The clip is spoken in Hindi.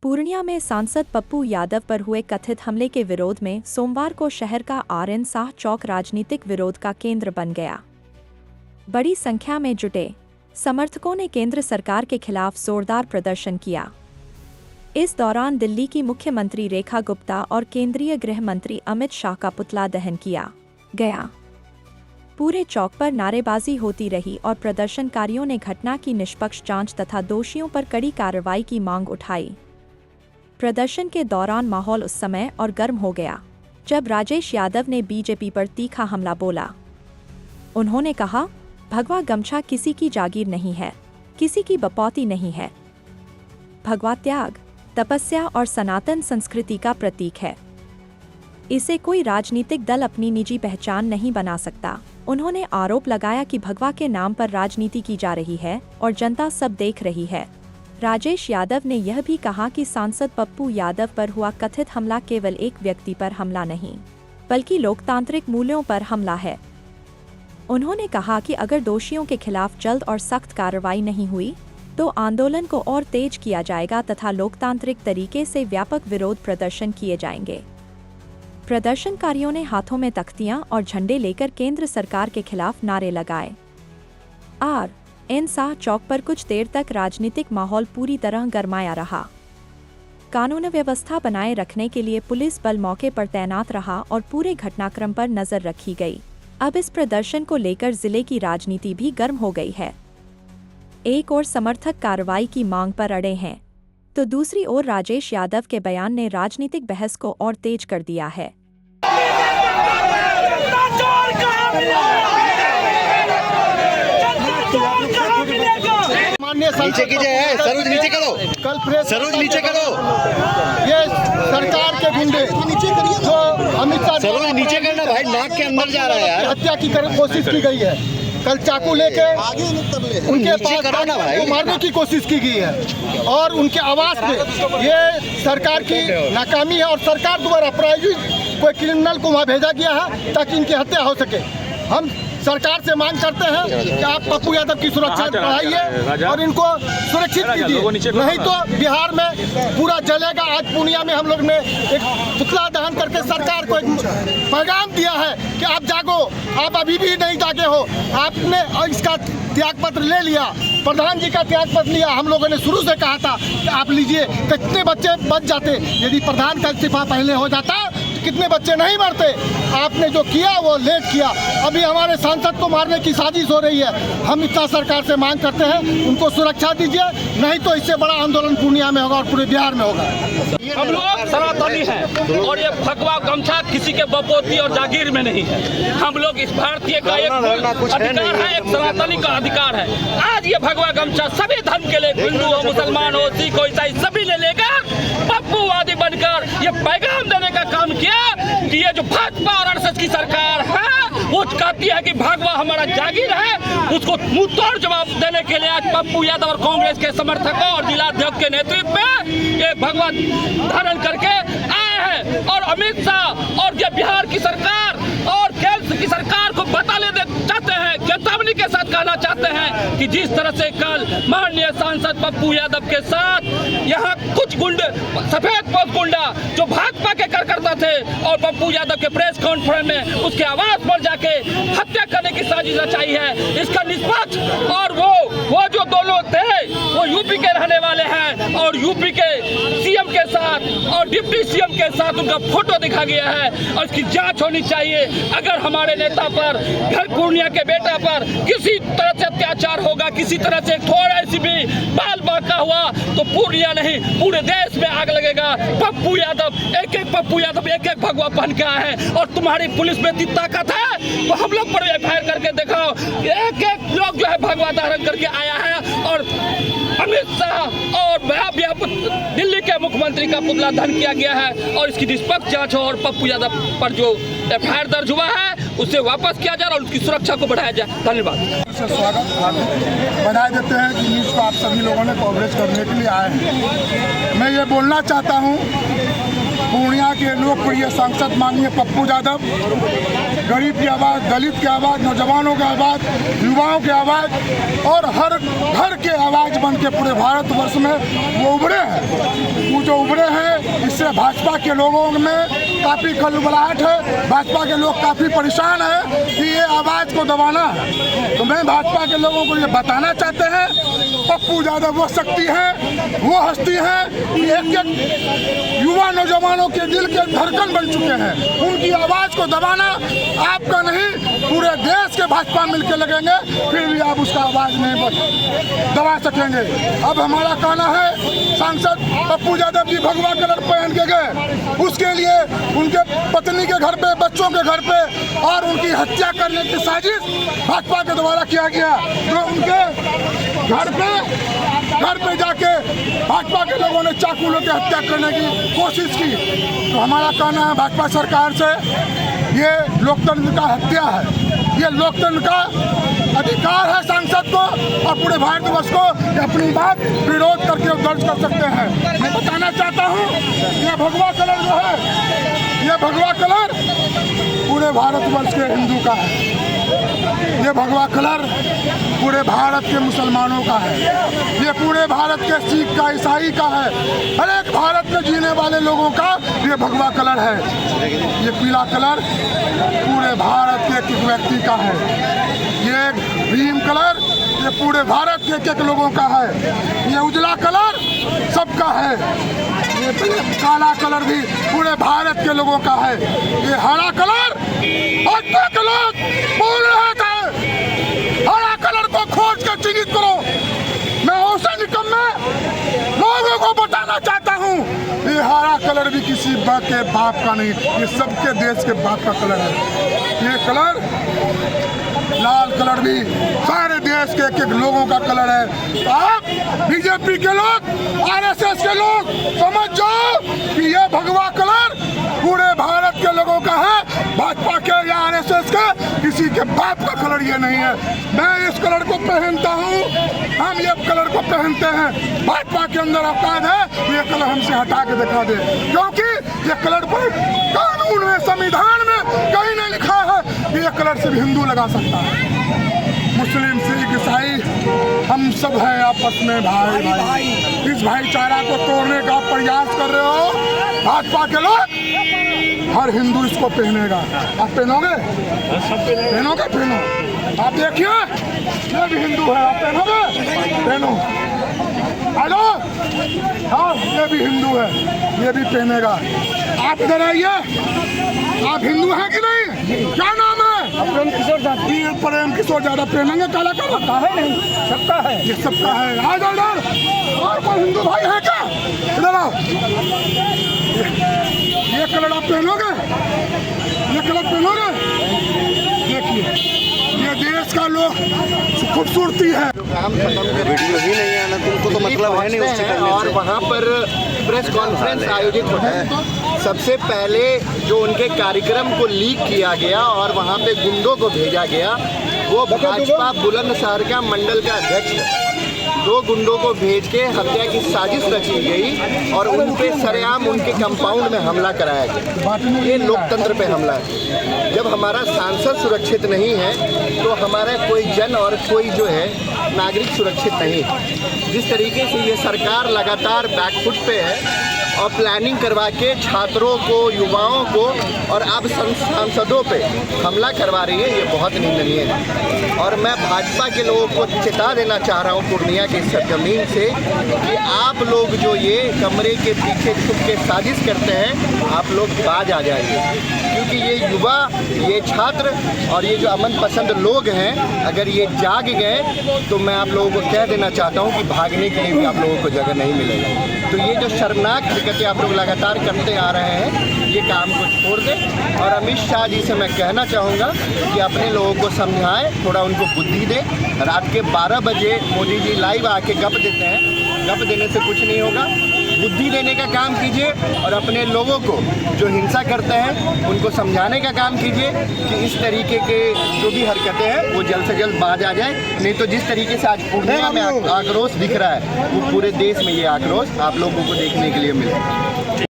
पूर्णिया में सांसद पप्पू यादव पर हुए कथित हमले के विरोध में सोमवार को शहर का आर.एन. शाह चौक राजनीतिक विरोध का केंद्र बन गया। बड़ी संख्या में जुटे समर्थकों ने केंद्र सरकार के खिलाफ जोरदार प्रदर्शन किया। इस दौरान दिल्ली की मुख्यमंत्री रेखा गुप्ता और केंद्रीय गृह मंत्री अमित शाह का पुतला दहन किया गया। पूरे चौक पर नारेबाजी होती रही और प्रदर्शनकारियों ने घटना की निष्पक्ष जांच तथा दोषियों पर कड़ी कार्रवाई की मांग उठाई। प्रदर्शन के दौरान माहौल उस समय और गर्म हो गया जब राजेश यादव ने बीजेपी पर तीखा हमला बोला। उन्होंने कहा, भगवा गमछा किसी की जागीर नहीं है, किसी की बपौती नहीं है। भगवा त्याग, तपस्या और सनातन संस्कृति का प्रतीक है। इसे कोई राजनीतिक दल अपनी निजी पहचान नहीं बना सकता। उन्होंने आरोप लगाया कि भगवा के नाम पर राजनीति की जा रही है और जनता सब देख रही है। राजेश यादव ने यह भी कहा कि सांसद पप्पू यादव पर हुआ कथित हमला केवल एक व्यक्ति पर हमला नहीं, बल्कि लोकतांत्रिक मूल्यों पर हमला है। उन्होंने कहा कि अगर दोषियों के खिलाफ जल्द और सख्त कार्रवाई नहीं हुई तो आंदोलन को और तेज किया जाएगा तथा लोकतांत्रिक तरीके से व्यापक विरोध प्रदर्शन किए जाएंगे। प्रदर्शनकारियों ने हाथों में तख्तियां और झंडे लेकर केंद्र सरकार के खिलाफ नारे लगाए। आर.एन. शाह चौक पर कुछ देर तक राजनीतिक माहौल पूरी तरह गरमाया रहा। कानून व्यवस्था बनाए रखने के लिए पुलिस बल मौके पर तैनात रहा और पूरे घटनाक्रम पर नजर रखी गई। अब इस प्रदर्शन को लेकर जिले की राजनीति भी गर्म हो गई है। एक ओर समर्थक कार्रवाई की मांग पर अड़े हैं, तो दूसरी ओर राजेश यादव के बयान ने राजनीतिक बहस को और तेज कर दिया है। नीचे कीजिए, सरोज नीचे करो, कल प्रेस सरोज नीचे करो। ये सरकार के गुंडे जो अमित शाह सरोज नीचे करना भाई, नाक के अंदर जा रहा है यार। हत्या की कोशिश की गई है। कल चाकू लेके उनके पास मारने की कोशिश की गई है और उनके आवास पे ये सरकार की नाकामी है और सरकार द्वारा प्रायोजित कोई क्रिमिनल को वहाँ भेजा गया है ताकि इनकी हत्या हो सके। हम सरकार से मांग करते हैं कि आप पप्पू यादव की सुरक्षा बढ़ाइए और इनको सुरक्षित कीजिए, नहीं तो बिहार में पूरा जलेगा। आज पूर्णिया में हम लोग ने एक पुतला दहन करके सरकार को एक पैगाम दिया है कि आप जागो, आप अभी भी नहीं जागे हो। आपने इसका त्याग पत्र ले लिया, प्रधान जी का त्याग पत्र लिया। हम लोगों ने शुरू से कहा था कि आप लीजिए, कितने बच्चे बच जाते यदि प्रधान का इस्तीफा पहले हो जाता, कितने बच्चे नहीं मरते। आपने जो किया वो लेट किया। अभी हमारे सांसद को मारने की साजिश हो रही है। हम इतना सरकार से मांग करते हैं, उनको सुरक्षा दीजिए, नहीं तो इससे बड़ा आंदोलन पूर्णिया में होगा और पूरे बिहार में होगा। हम लोग सनातनी हैं और ये भगवा गमछा किसी के बपोती और जागीर में नहीं है। हम लोग इस भारतीय का एक अधिकार है, एक सनातनी का अधिकार है। आज ये भगवा गमछा सभी धर्म के लिए, हिंदू हो, मुसलमान हो, सिख हो, ईसाई, सभी ने लेकर पप्पूवादी बनकर ये पैगाम देने का काम किया कि ये जो भाजपा और आरएसएस की सरकार है वो कहती है कि भगवा हमारा जागीर है, उसको मुंह तोड़ जवाब देने के लिए आज पप्पू यादव और कांग्रेस के समर्थकों और जिलाध्यक्ष के नेतृत्व में ये भगवा धारण करके आए हैं। और अमित शाह और ये बिहार की सरकार और केंद्र की सरकार को बताने चाहते हैं, चेतावनी के साथ कहना चाहते हैं कि जिस तरह से कल माननीय सांसद पप्पू यादव के साथ यहाँ कुछ गुंडे, सफेद पोस्ट गुंडा जो भाजपा के कार्यकर्ता थे और पप्पू यादव के प्रेस कॉन्फ्रेंस में उसके आवास पर जाके हत्या करने की साजिश रचाई है, इसका निष्पक्ष और वो जो दो लोग थे वो यूपी के रहने वाले हैं और यूपी के सीएम के साथ और डिप्टी सीएम के साथ उनका फोटो दिखा गया है और इसकी जांच होनी चाहिए। अगर हमारे नेता पर, घर पूर्णिया के बेटा पर किसी तरह से अत्याचार होगा, किसी तरह से थोड़ा सी भी बाल बांका हुआ तो पूर्णिया नहीं पूरे देश में आग लगेगा। पप्पू यादव, एक पप्पू यादव एक भगवा पहन के आए हैं और तुम्हारी पुलिस में इतनी ताकत है तो हम लोग पर एफआईआर करके दिखाओ। एक लोग जो है भगवा धारण करके आया है और अमित शाह और दिल्ली के मुख्यमंत्री का पुतला दहन किया गया है और इसकी निष्पक्ष जांच हो और पप्पू यादव पर जो एफआईआर दर्ज हुआ है उसे वापस किया जाए और उसकी सुरक्षा को बढ़ाया जाए। धन्यवाद। स्वागत बधाई देते हैं कि न्यूज़ को आप सभी लोगों ने कवरेज करने के लिए आए हैं। मैं ये बोलना चाहता हूँ, पूर्णिया के लोकप्रिय सांसद माननीय पप्पू यादव गरीब की आवाज़, दलित की आवाज़, नौजवानों की आवाज़, युवाओं की आवाज़ और हर घर के आवाज़ बन के पूरे भारतवर्ष में वो उभरे हैं। वो जो उभरे हैं इससे भाजपा के लोगों में काफ़ी खलबलाहट है। भाजपा के लोग काफ़ी परेशान हैं कि ये आवाज़ को दबाना है। तो मैं भाजपा के लोगों को ये बताना चाहते हैं, पप्पू यादव वो शक्ति है, वो हस्ती है कि एक युवा नौजवानों के दिल के धड़कन बन चुके हैं। उनकी आवाज़ को दबाना आपका नहीं, पूरे देश के भाजपा मिलकर लगेंगे, फिर भी आप उसका आवाज़ नहीं दबा सकेंगे। अब हमारा कहना है, सांसद पप्पू यादव जी भगवा कलर पहन के गए, उसके लिए उनके पत्नी के घर पे, बच्चों के घर पे और उनकी हत्या करने की साजिश भाजपा के द्वारा किया गया। जो उनके घर पे जाके भाजपा के लोगों ने चाकू लेके हत्या करने की कोशिश की। तो हमारा कहना है भाजपा सरकार से, ये लोकतंत्र का हत्या है, ये लोकतंत्र का अधिकार है सांसद को और पूरे भारतवर्ष को अपनी बात विरोध करके दर्ज कर सकते हैं। मैं बताना चाहता हूँ, ये भगवा कलर जो है, ये भगवा कलर पूरे भारतवर्ष के हिंदू का है, ये भगवा कलर पूरे भारत के मुसलमानों का है, ये पूरे भारत के सिख का, ईसाई का है, हर एक भारत में जीने वाले लोगों का ये भगवा कलर है। ये पीला कलर पूरे भारत के एक व्यक्ति का है, ये भीम कलर ये पूरे भारत के एक लोगों का है, ये उजला कलर सबका है, ये काला कलर भी पूरे भारत के लोगों का है, ये हरा कलर भाजपा के लोग बोल रहे थे, हरा कलर को खोज कर चिन्हित करो। मैं उसे निकम्मे लोगों को बताना चाहता हूँ, ये हरा कलर भी किसी के बाप का नहीं, ये सबके देश के बाप का कलर है। ये कलर लाल कलर भी सारे देश के एक लोगों का कलर है। आप बीजेपी के लोग, आरएसएस के लोग समझ जाओ कि ये भगवा कलर पूरे भारत के लोगों का है, भाजपा के या आरएसएस के किसी के बाप का कलर ये नहीं है। मैं इस कलर को पहनता हूँ, हम ये कलर को पहनते हैं, भाजपा के अंदर औकात है ये कलर हमसे हटा के दिखा दे, क्योंकि ये कलर पर कानून में, संविधान में कहीं नहीं लिखा है कि ये कलर सिर्फ हिंदू लगा सकता है। मुस्लिम, सिख, ईसाई हम सब हैं आपस में भाई। इस भाईचारा को तोड़ने का प्रयास कर रहे हो भाजपा के लोग। हर हिंदू इसको पहनेगा, आप पहनोगे? पहनोगे? पहनो। आप देखिए ये भी हिंदू है, आप पहनोगे? पहनो। हेलो, हाँ ये भी हिंदू है, ये भी पहनेगा। आप इधर आइए, आप हिंदू हैं कि नहीं? क्या नाम है? प्रेम किशोर यादव। प्रेम किशोर यादव पहनेंगे काला कलर? है नहीं, सबका है, ये सबका है। आ जाओ इधर। और कोई हिंदू भाई है क्या? इधर आओ। ये कलर आप पहनोगे? ये कलर पहनोगे? देखिए ये देश का लोग खूबसूरती है। वीडियो ही नहीं आना तुमको तो मतलब है नहीं उससे करने और वहाँ पर प्रेस कॉन्फ्रेंस आयोजित होता है। सबसे पहले जो उनके कार्यक्रम को लीक किया गया और वहाँ पे गुंडों को भेजा गया, वो भाजपा बुलंदशहर का मंडल का अध्यक्ष है। 2 गुंडों को भेज के हत्या की साजिश रची गई और उन पे सरेआम उनके कंपाउंड में हमला कराया गया। ये लोकतंत्र पे हमला है। जब हमारा सांसद सुरक्षित नहीं है तो हमारा कोई जन और कोई जो है नागरिक सुरक्षित नहीं है। जिस तरीके से ये सरकार लगातार बैकफुट पे है और प्लानिंग करवा के छात्रों को, युवाओं को और अब सांसदों पे हमला करवा रही है, ये बहुत निंदनीय है। और मैं भाजपा के लोगों को चेता देना चाह रहा हूँ पूर्णिया की सरजमीन से कि आप लोग जो ये कमरे के पीछे छुप के साजिश करते हैं, आप लोग बाज आ जाइए, क्योंकि ये युवा, ये छात्र और ये जो अमन पसंद लोग हैं, अगर ये जाग गए तो मैं आप लोगों को कह देना चाहता हूँ कि भागने के लिए भी आप लोगों को जगह नहीं मिलेगा। तो ये जो शर्मनाक हरकतें आप लोग लगातार करते आ रहे हैं, ये काम को छोड़ दें। और अमित शाह जी से मैं कहना चाहूँगा कि अपने लोगों को समझाएं, थोड़ा उनको बुद्धि दें। रात के 12 बजे मोदी जी लाइव आके गप देते हैं, गप देने से कुछ नहीं होगा। बुद्धि देने का काम कीजिए और अपने लोगों को जो हिंसा करते हैं उनको समझाने का काम कीजिए कि इस तरीके के जो भी हरकतें हैं वो जल्द से जल्द बाज आ जाए। नहीं तो जिस तरीके से आज पूर्णिया में आक्रोश दिख रहा है, वो पूरे देश में ये आक्रोश आप लोगों को देखने के लिए मिलेगा।